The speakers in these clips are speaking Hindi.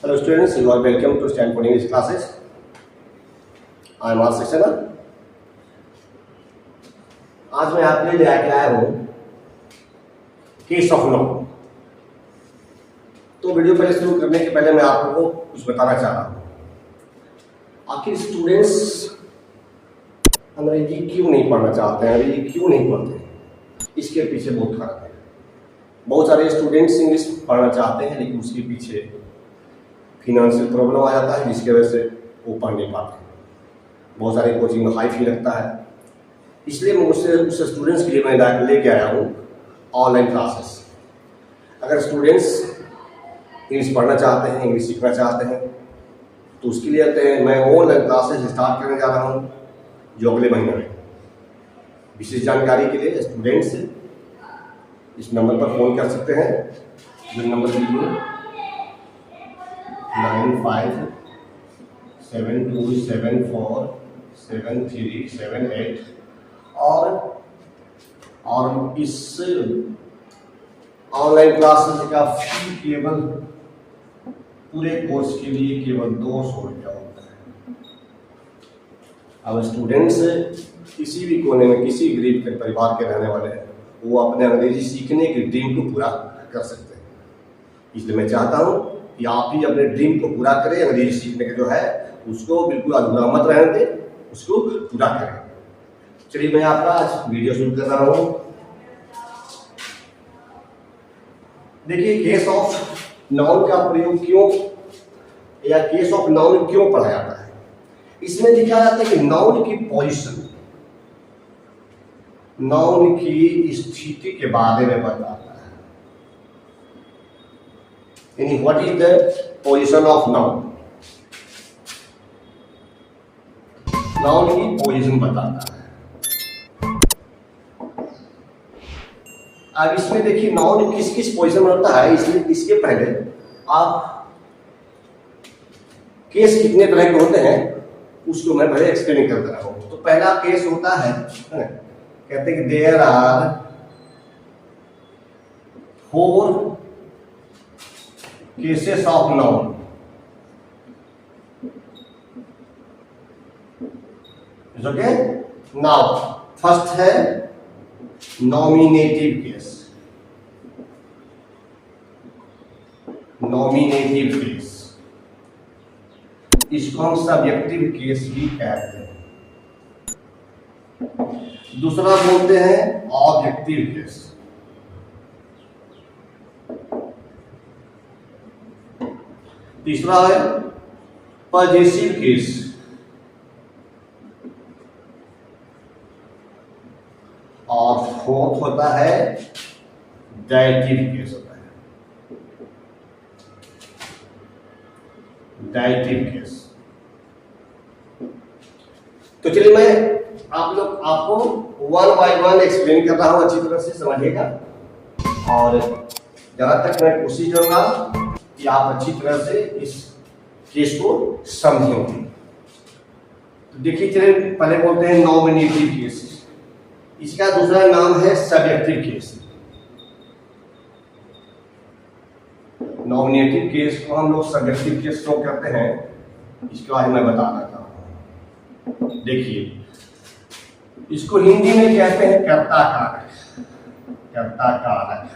Hello students, you are welcome to Stanford English classes. I am R. Saxena. आज मैं आपके लिए लेके आया हूँ केस ऑफ लॉ। तो वीडियो पहले शुरू करने के पहले मैं आपको कुछ बताना चाह रहा हूँ। आखिर स्टूडेंट्स अंग्रेजी क्यों नहीं पढ़ना चाहते हैं, अंग्रेजी क्यों नहीं पढ़ते हैं, इसके पीछे बहुत कारण है। बहुत सारे स्टूडेंट्स इंग्लिश पढ़ना चाहते हैं लेकिन उसके पीछे फिनेंशियल प्रॉब्लम आ जाता है जिसकी वजह से वो पढ़ नहीं पाते। बहुत सारे कोचिंग में हाई फी लगता है, इसलिए मैं उस स्टूडेंट्स के लिए मैं लेके आया हूँ ऑनलाइन क्लासेस। अगर स्टूडेंट्स इंग्लिश पढ़ना चाहते हैं, इंग्लिश सीखना चाहते हैं तो उसके लिए मैं ऑनलाइन क्लासेस स्टार्ट करने जा रहा हूँ जो अगले महीने में। विशेष जानकारी के लिए स्टूडेंट्स इस नंबर पर फ़ोन कर सकते हैं, जो नंबर दीजिए 9572747378। और इस ऑनलाइन क्लासेस का फी केवल पूरे कोर्स के लिए केवल 200 रुपया होता है। अब स्टूडेंट्स किसी भी कोने में, किसी गरीब के परिवार के रहने वाले हैं, वो अपने अंग्रेजी सीखने के ड्रीम को पूरा कर सकते हैं। इसलिए मैं चाहता हूँ कि आप ही अपने ड्रीम को पूरा करें। अंग्रेजी सीखने के जो है उसको बिल्कुल अधूरा मत रहने दें, उसको पूरा करें। चलिए मैं आपका आज वीडियो शुरू कर रहा हूँ। देखिए, केस ऑफ नाउन का प्रयोग क्यों या केस ऑफ नाउन क्यों पढ़ा जाता है। इसमें लिखा जाता है कि नाउन की पोजीशन, नाउन की स्थिति के बारे में बताता है। यानी what is the position of noun, noun की पोजीशन बताता है। अब इसमें देखिए नाउन किस किस पोजीशन में होता है, इसलिए इसके पहले आप केस कितने तरह के होते हैं उसको मैं पहले एक्सप्लेन कर रहा हूं। तो पहला केस होता है, कहते हैं कि there are 4 cases of noun. Okay, now first है नॉमिनेटिव केस। नॉमिनेटिव केस, इसको हम सब्जेक्टिव केस भी कहते हैं। दूसरा बोलते हैं ऑब्जेक्टिव केस। तीसरा है पजेसिव केस। और फोर्थ होता है डायटिव केस होता है, डायटिव केस। तो चलिए मैं आपको वन बाय वन एक्सप्लेन कर रहा हूं, अच्छी तरह से समझिएगा। और जहां तक मैं कोशिश करूंगा कि आप अच्छी तरह से इस केस को समझेंगे। तो देखिए, चलिए पहले बोलते हैं नॉमिनेटिव केस। इसका दूसरा नाम है सब्जेक्टिव केस। नॉमिनेटिव केस को हम लोग सब्जेक्टिव केस क्यों कहते हैं, इसके बारे में बता देता हूं। देखिए, इसको हिंदी में कहते हैं कर्ता कारक। कर्ता कारक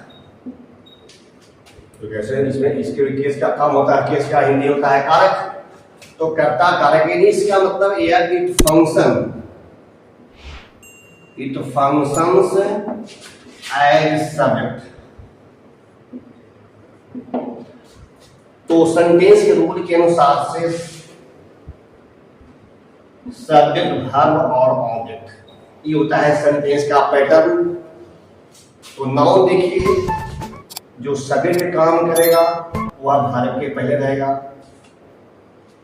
तो कैसे, इसमें इसके केस का काम होता है, केस का हिंदी होता है कारक। तो कर्ता कारक यानी इसका मतलब it function, it functions as subject. तो सेंटेंस के रूल के अनुसार से सब्जेक्ट, वर्ब और ऑब्जेक्ट, ये होता है सेंटेंस का पैटर्न। तो नाउन देखिए, जो सब्जेक्ट काम करेगा वह वर्ब के पहले रहेगा,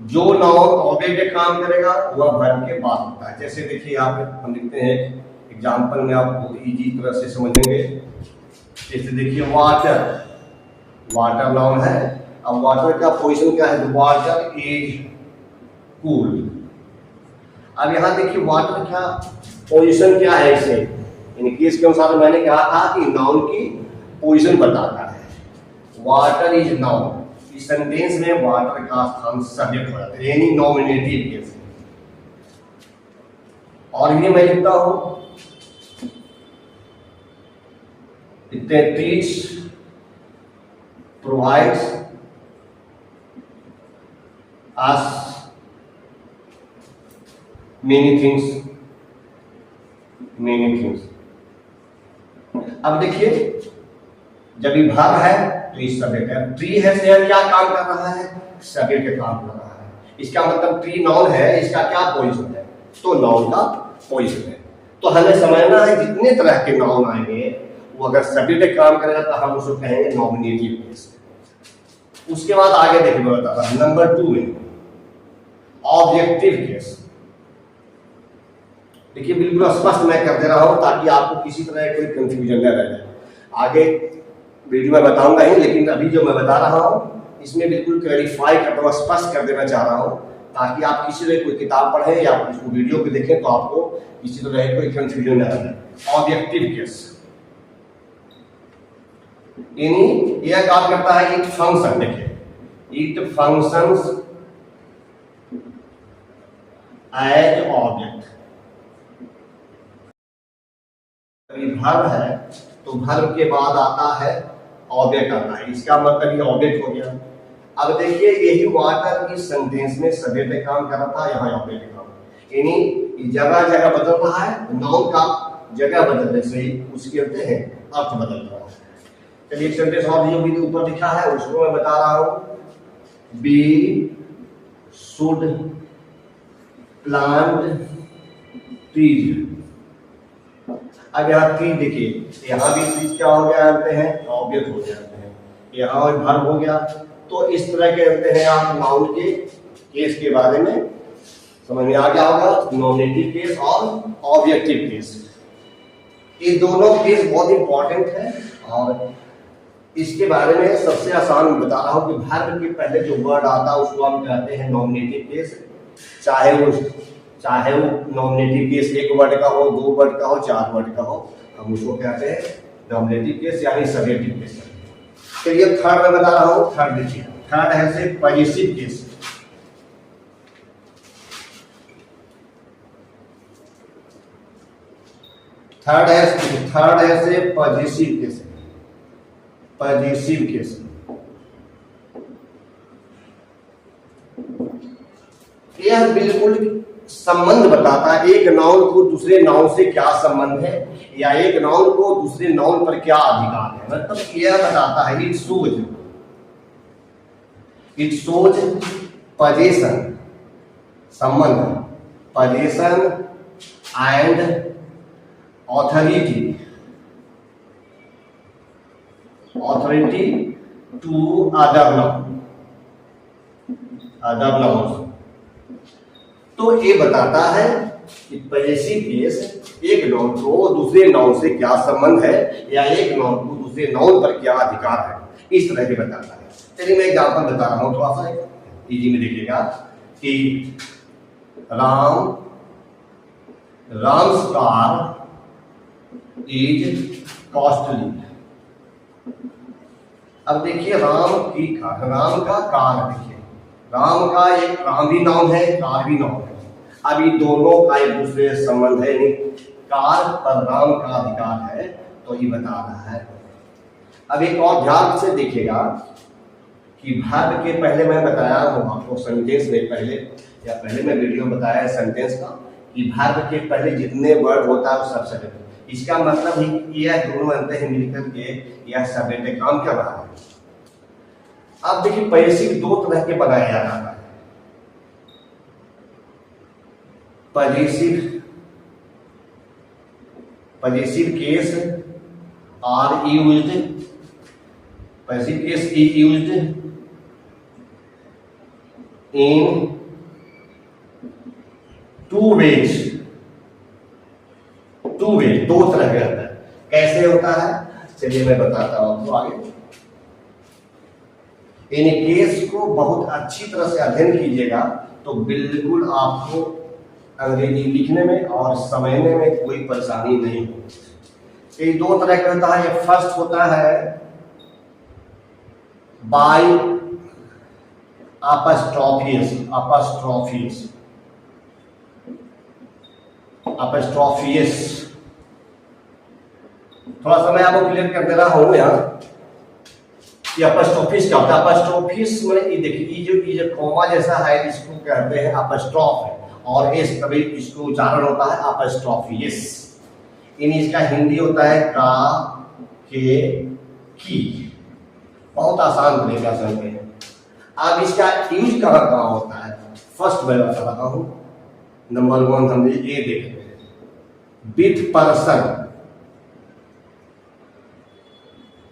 जो नाउन ऑब्जेक्ट काम करेगा वह वर्ब के बाद होता है। जैसे देखिए, हम लिखते हैं एग्जाम्पल में, आप बहुत इजी तरह से समझेंगे। जैसे देखिए वाटर, वाटर नाउन है। अब वाटर का पोजीशन क्या है, वाटर इज कूल। अब यहाँ देखिए वाटर का पोजीशन क्या है, इसे यानी केस के अनुसार मैंने कहा था कि नाउन की पोजीशन बताता है। वाटर इज नाउन, इस सेंटेंस में वाटर का स्थान सब्जेक्ट हो जाता है, यानी नॉमिनेटिव केस। और ये मैं लिखता हूं trees provides us many things. अब देखिए, जब ये वर्ब है तो ये सब्जेक्ट है, ट्री है से क्या काम कर रहा है, सब्जेक्ट का काम कर रहा है। इसका मतलब ट्री नाउन है, इसका क्या पोजीशन है, तो नाउन का पोजीशन है। तो हमें समझना है जितने तरह के नाउन आएंगे वो अगर सब्जेक्ट काम करेगा तो हम उसको कहेंगे नॉमिनेटिव केस। उसके बाद आगे देखिए मैं बता रहा हूं, नंबर 2 में ऑब्जेक्टिव केस। देखिए बिल्कुल स्पष्ट मैं कर दे रहा हूं ताकि आपको किसी तरह कोई कंफ्यूजन न रह जाए। आगे वीडियो में बताऊंगा ही, लेकिन अभी जो मैं बता रहा हूं इसमें बिल्कुल क्लैरिफाई करता हूं, स्पष्ट कर देना चाह रहा हूं ताकि आप किसी तरह कोई किताब पढ़ें या इसको वीडियो पे देखें तो आपको किसी तरह कोई कंफ्यूजन न रह जाए। ऑब्जेक्टिव केस यानी यह काम करता है इट फंक्शन। देखिए it functions as object. Verb है तो वर्ब के बाद आता है ऑब्जेक्ट आता है, इसका मतलब ये ऑब्जेक्ट हो गया। अब देखिए यही वाटर इस सेंटेंस में सब्जेक्ट काम कर रहा था, यहाँ ऑब्जेक्ट काम, यानी जगह जगह बदल रहा है, नाउन का जगह बदलने से ही उसके अर्थ बदल रहा है। चलिए एक सेंटेंस और जो भी ऊपर लिखा है उसको मैं बता रहा हूं, बी शुड प्लांट ट्रीज। अब यहाँ ट्री देखिए, यहाँ भी ट्रीज क्या हो गया जानते हैं, ऑब्जेक्ट हो जाते हैं, यहाँ वर्ब हो गया। तो इस तरह के जानते हैं आप नाउन के केस के बारे में समझ में आ गया होगा, नॉमिनेटिव केस और ऑब्जेक्टिव केस। ये दोनों केस बहुत इंपॉर्टेंट है और इसके बारे में सबसे आसान बता रहा हूं कि वर्ब के पहले जो वर्ड आता है उसको हम कहते हैं नॉमिनेटिव केस। चाहे वो नॉमिनेटिव केस एक वर्ड का हो, 2 वर्ड का हो, 4 वर्ड का हो, हम उसको कहते हैं नॉमिनेटिव केस यानी सब्जेक्टिव केस। चलिए थर्ड मैं बता रहा हूं, थर्ड देखिए, थर्ड है से पॉजिटिव केस। थर्ड है से पॉजिटिव केस। पॉजिटिव केस यह बिल्कुल संबंध बताता है, एक नाउन को दूसरे नाउन से क्या संबंध है या एक नाउन को दूसरे नाउन पर क्या अधिकार है। मतलब यह बताता है इट शोज पोजीशन, संबंध, position and authority to other noun. तो ये बताता है कि पॉजिटिव केस एक नाउन को दूसरे नाउन से क्या संबंध है या एक नाउन को दूसरे नाउन पर क्या अधिकार है, इस तरह के बताता है। चलिए मैं एग्जांपल बता रहा हूं, थोड़ा सा इजी में देखिएगा कि राम्स कार इज कॉस्टली। अब देखिए राम का कार, देखिए राम भी नाउन है, कार भी नाउन है। अब ये दोनों का एक दूसरे से संबंध है, कार पर राम का अधिकार है, तो ये बता रहा है। अब एक और ध्यान से देखिएगा कि वर्ब के पहले मैं बताया हूं आपको सेंटेंस में, पहले मैं वीडियो में बताया सेंटेंस का कि वर्ब के पहले जितने वर्ड होता है वो सब सब्जेक्ट। इसका मतलब है कि यह दोनों अंतर है मिलकर के यह सब्जेक्ट काम कर रहा है। अब देखिए पॉजिटिव 2 तरह के बनाया जाता है। Positive case are used, positive case is used in 2 ways. 2 तरह का होता है। कैसे होता है चलिए मैं बताता हूं आपको आगे। इन केस को बहुत अच्छी तरह से अध्ययन कीजिएगा तो बिल्कुल आपको अंग्रेजी लिखने में और समझने में कोई परेशानी नहीं होगी। ये 2 तरह का होता है। फर्स्ट होता है बाय अपस्ट्रोफियस, अपस्ट्रोफियस, अपस्ट्रोफियस। थोड़ा सा मैं आपको क्लियर कर दे रहा हूं यहाँ कि अपस्ट्रोफिस क्या होता है। अपस्ट्रोफिस में ये देखिए, ये जो कॉमा जैसा है इसको कहते हैं अपस्ट्रोफ है, और इस कभी इसको उच्चारण होता है अपस्ट्रोफियस। इन इसका हिंदी होता है का के की। बहुत आसान तरीका से होते हैं। अब इसका यूज कहाँ कहाँ होता है, फर्स्ट मैं बता रहा हूं। नंबर 1 हम ये देखते हैं, विथ पर्सन,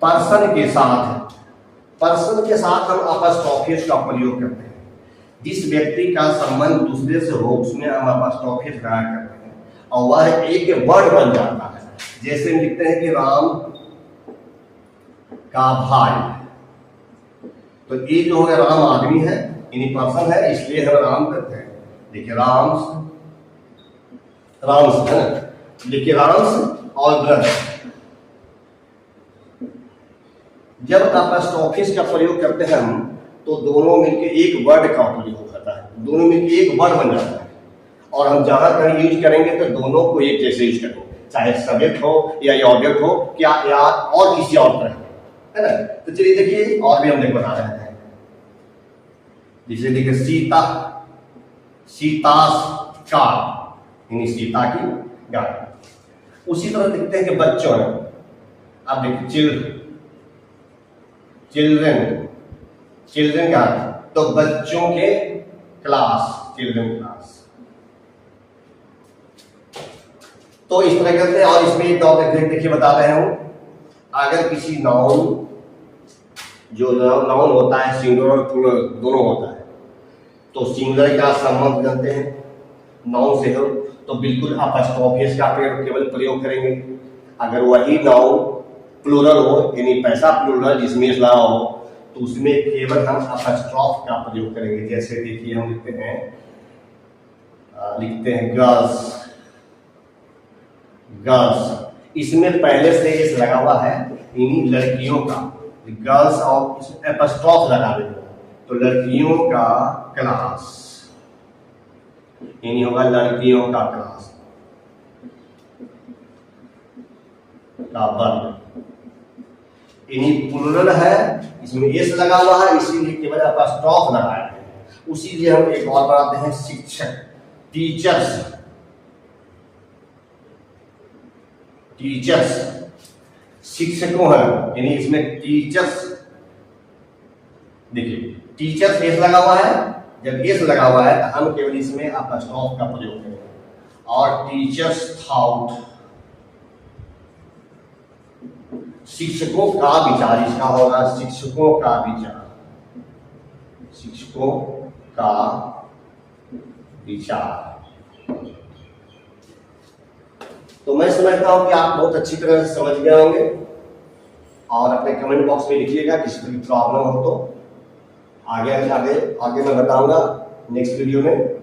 पर्सन के साथ, पर्सन के साथ हम अपस्ट्रोफियस का प्रयोग करते हैं। जिस व्यक्ति का संबंध दूसरे से हो उसमें हम अपस्ट्रोफियस लगा करते हैं, और वह एक वर्ड बन जाता है। जैसे हम लिखते हैं कि राम का भाई, तो ये जो है राम आदमी है, यानी पर्सन है, इसलिए हम राम करते हैं। देखिए राम्स, राम्स है ना, देखिए राम्स और ब्रदर। जब अपस्ट्रोफिस का प्रयोग करते हैं हम, तो दोनों मिलके एक वर्ड का प्रयोग होता है, दोनों मिलके एक वर्ड बन जाता है। और हम जहां कहीं यूज करेंगे तो दोनों को एक जैसे यूज करेंगे, चाहे सब्जेक्ट हो या ऑब्जेक्ट हो, क्या या और किसी और तरह, है ना। तो चलिए देखिए, और भी हम देख बता रहे हैं। जैसे देखिए सीता, सीतास कार, यानी सीता की गाड़ी। उसी तरह देखते हैं कि बच्चों है, अब देखिए चिल्ड्रन, चिल्ड्रन का, तो बच्चों के क्लास, चिल्ड्रन क्लास। तो इस तरह करते हैं। और इसमें एक टॉपिक देखिए बता रहे हूं, अगर किसी नाउन, जो नाउन होता है सिंगुलर और प्लूरल दोनों होता है, तो सिंगुलर का संबंध जानते हैं नाउन से हो, तो बिल्कुल अपस्ट्रोफियस का केवल प्रयोग करेंगे। अगर वही नाउन प्लूरल हो, यानी पैसा प्लूरल जिसमें लगा हो, तो उसमें केवल हम अपस्ट्रोफ का प्रयोग करेंगे। जैसे देखिए हम लिखते हैं गर्ल्स, गर्ल्स, इसमें पहले से एस लगा हुआ है, यानी लड़कियों का, गर्ल्स और अपस्ट्रोफ लगा देते हैं, तो लड़कियों का क्लास, यानी होगा लड़कियों का क्लास का वर्ग। यानी प्लूरल है, इसमें एस लगा हुआ है, इसीलिए केवल अपस्ट्रोफ लगाया है। उसीलिए हम एक और बनाते हैं शिक्षक, टीचर्स, टीचर्स, शिक्षकों है, यानी इसमें टीचर्स, देखिए टीचर्स एस लगा हुआ है। जब एस लगा हुआ है तो हम केवल इसमें अपस्ट्रोफ का प्रयोग करेंगे। और टीचर्स थॉट, शिक्षकों का विचार, इसका होगा शिक्षकों का विचार, शिक्षकों का विचार। तो मैं समझता हूं कि आप बहुत अच्छी तरह से समझ गए होंगे, और अपने कमेंट बॉक्स में लिखिएगा किसी भी प्रॉब्लम हो तो आगे मैं बताऊंगा नेक्स्ट वीडियो में।